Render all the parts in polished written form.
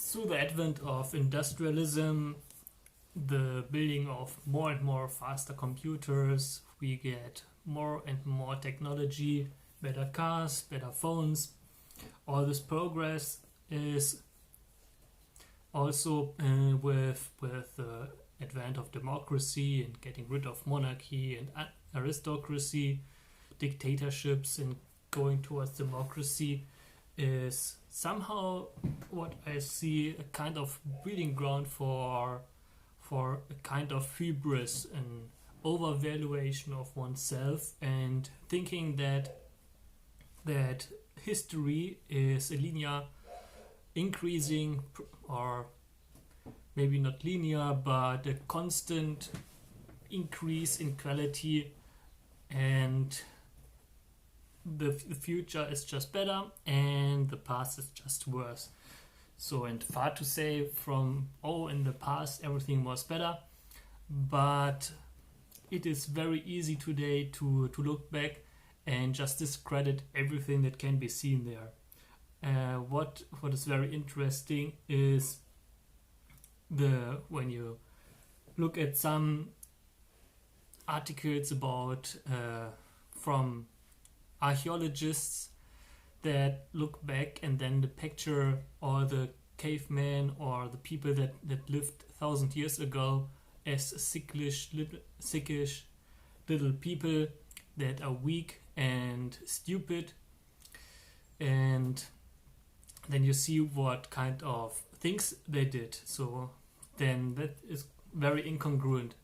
Through the advent of industrialism, the building of more and more faster computers, we get more and more technology, better cars, better phones. All this progress is also with the advent of democracy and getting rid of monarchy and aristocracy, dictatorships, and going towards democracy is somehow what I see a kind of breeding ground for a kind of hubris, an overvaluation of oneself, and thinking that history is a linear increasing, or maybe not linear, but a constant increase in quality, and the future is just better and the past is just worse. So, and far to say from, in the past everything was better, but it is very easy today to look back and just discredit everything that can be seen there. What is very interesting is when you look at some articles about from archaeologists that look back and then the picture all the cavemen or the people that lived 1,000 years ago as sickish little people that are weak and stupid, and then you see what kind of things they did. So then that is very incongruent.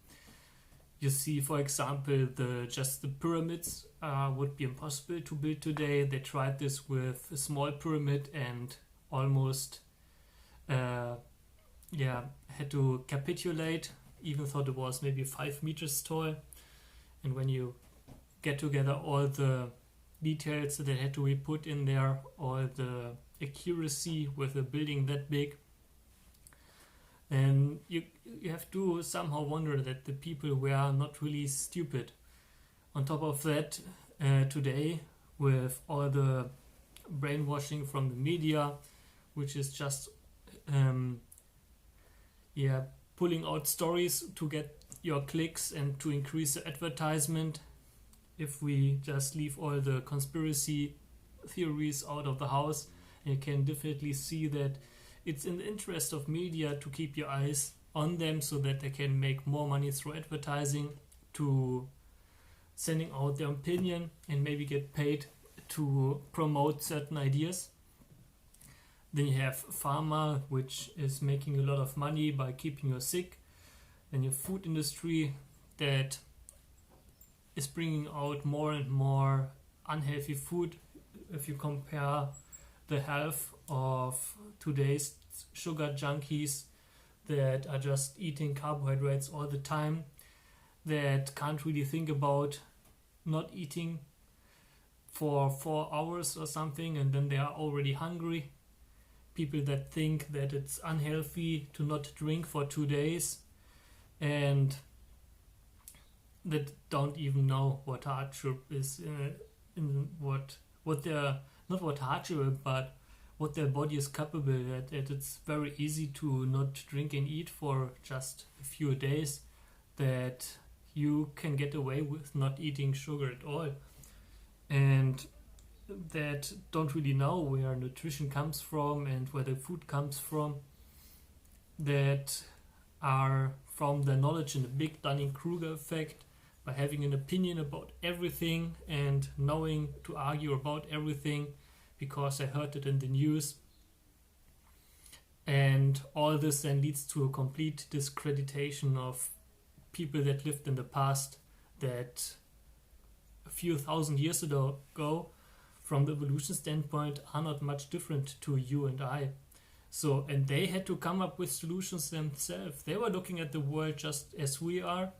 You see, for example, just the pyramids would be impossible to build today. They tried this with a small pyramid and almost had to capitulate, even though it was maybe 5 meters tall. And when you get together all the details that had to be put in there, all the accuracy with a building that big, and you have to somehow wonder that the people were not really stupid. On top of that, today, with all the brainwashing from the media, which is just pulling out stories to get your clicks and to increase the advertisement, if we just leave all the conspiracy theories out of the house, you can definitely see that it's in the interest of media to keep your eyes on them so that they can make more money through advertising, to sending out their opinion and maybe get paid to promote certain ideas. Then you have pharma, which is making a lot of money by keeping you sick. Then your food industry that is bringing out more and more unhealthy food. If you compare the health of today's sugar junkies that are just eating carbohydrates all the time, that can't really think about not eating for 4 hours or something, and then they are already hungry. People that think that it's unhealthy to not drink for 2 days, and that don't even know what hardship is, what their, not what hardship, but what their body is capable. That it's very easy to not drink and eat for just a few days, that you can get away with not eating sugar at all, and that don't really know where nutrition comes from and where the food comes from, that are from the knowledge in the big Dunning-Kruger effect, by having an opinion about everything and knowing to argue about everything because I heard it in the news. And all this then leads to a complete discreditation of people that lived in the past, that a few thousand years ago, from the evolution standpoint, are not much different to you and I. So, and they had to come up with solutions themselves. They were looking at the world just as we are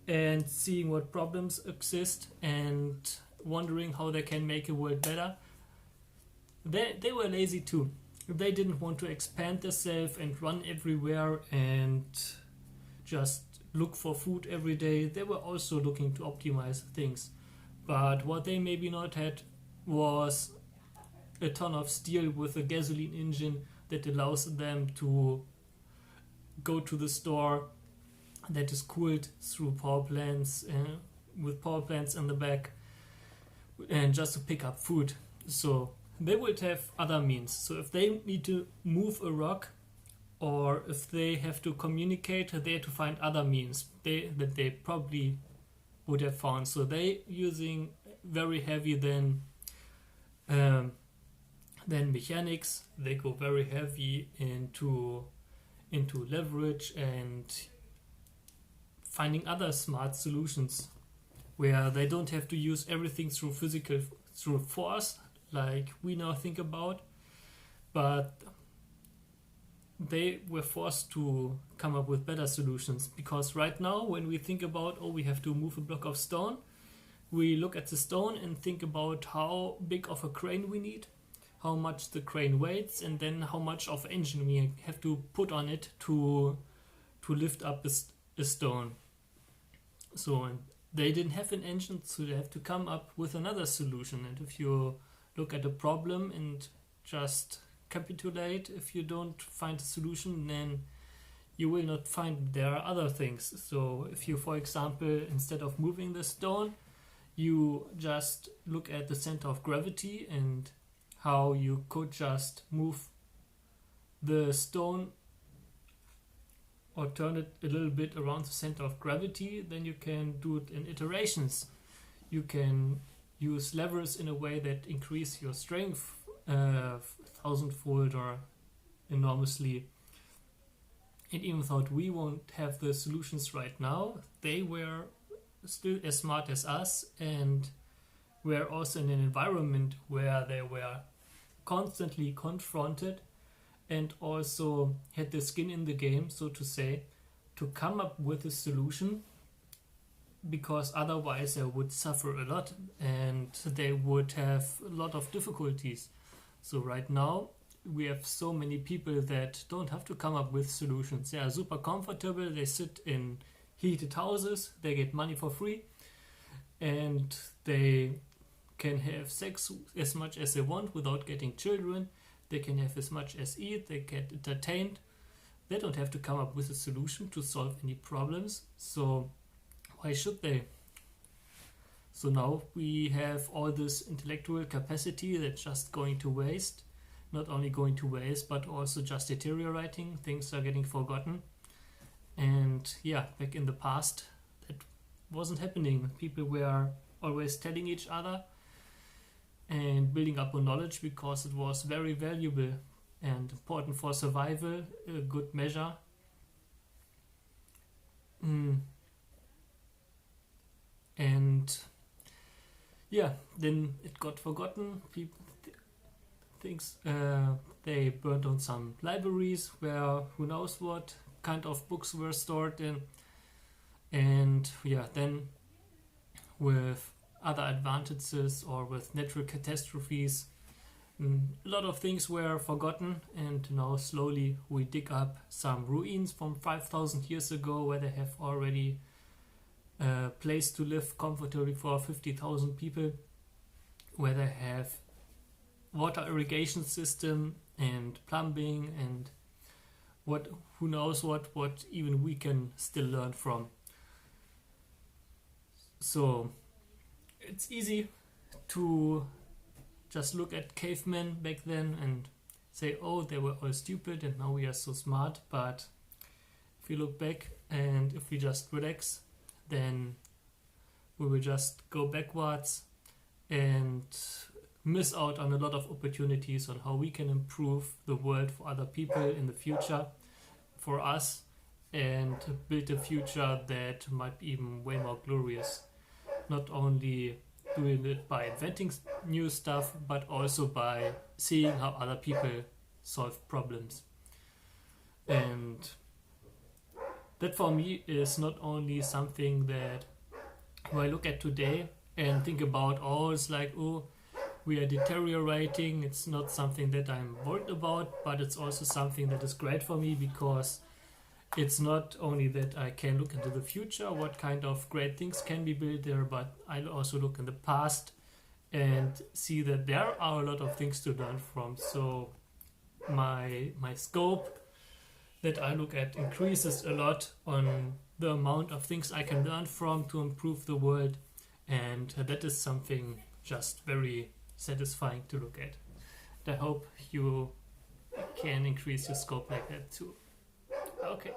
and seeing what problems exist and wondering how they can make a world better. They were lazy too. They didn't want to expand themselves and run everywhere and just look for food every day. They were also looking to optimize things. But what they maybe not had was a ton of steel with a gasoline engine that allows them to go to the store that is cooled through power plants, with power plants in the back, and just to pick up food. So they would have other means. So if they need to move a rock, or if they have to communicate, they have to find other means that they probably would have found. So they using very heavy than mechanics. They go very heavy into leverage and finding other smart solutions where they don't have to use everything through force like we now think about, but they were forced to come up with better solutions. Because right now, when we think about, we have to move a block of stone, we look at the stone and think about how big of a crane we need, how much the crane weighs, and then how much of engine we have to put on it to lift up a stone. So they didn't have an engine, so they have to come up with another solution. And if you look at a problem and just capitulate, if you don't find a solution, then you will not find there are other things. So if you, for example, instead of moving the stone, you just look at the center of gravity and how you could just move the stone or turn it a little bit around the center of gravity, then you can do it in iterations. You can use levers in a way that increase your strength 1,000-fold or enormously. And even though we won't have the solutions right now, they were still as smart as us and were also in an environment where they were constantly confronted and also had the skin in the game, so to say, to come up with a solution, because otherwise they would suffer a lot and they would have a lot of difficulties. So right now we have so many people that don't have to come up with solutions. They are super comfortable, they sit in heated houses, they get money for free, and they can have sex as much as they want without getting children. They can have as much as eat, they get entertained. They don't have to come up with a solution to solve any problems. So why should they? So now we have all this intellectual capacity that's just going to waste. Not only going to waste, but also just deteriorating. Things are getting forgotten. And yeah, back in the past, that wasn't happening. People were always telling each other and building up on knowledge because it was very valuable and important for survival, a good measure. And yeah, then it got forgotten. People they burned on some libraries where who knows what kind of books were stored in. And yeah, then with other advantages or with natural catastrophes, a lot of things were forgotten, and now slowly we dig up some ruins from 5,000 years ago where they have already a place to live comfortably for 50,000 people, where they have water irrigation system and plumbing and who knows what even we can still learn from. So it's easy to just look at cavemen back then and say, oh, they were all stupid and now we are so smart. But if we look back and if we just relax, then we will just go backwards and miss out on a lot of opportunities on how we can improve the world for other people in the future, for us, and build a future that might be even way more glorious. Not only doing it by inventing new stuff, but also by seeing how other people solve problems. And that for me is not only something that when I look at today and think about, it's like, we are deteriorating. It's not something that I'm worried about, but it's also something that is great for me, because it's not only that I can look into the future, what kind of great things can be built there, but I also look in the past and see that there are a lot of things to learn from. So my scope that I look at increases a lot on the amount of things I can learn from to improve the world, and that is something just very satisfying to look at. And I hope you can increase your scope like that too. Okay.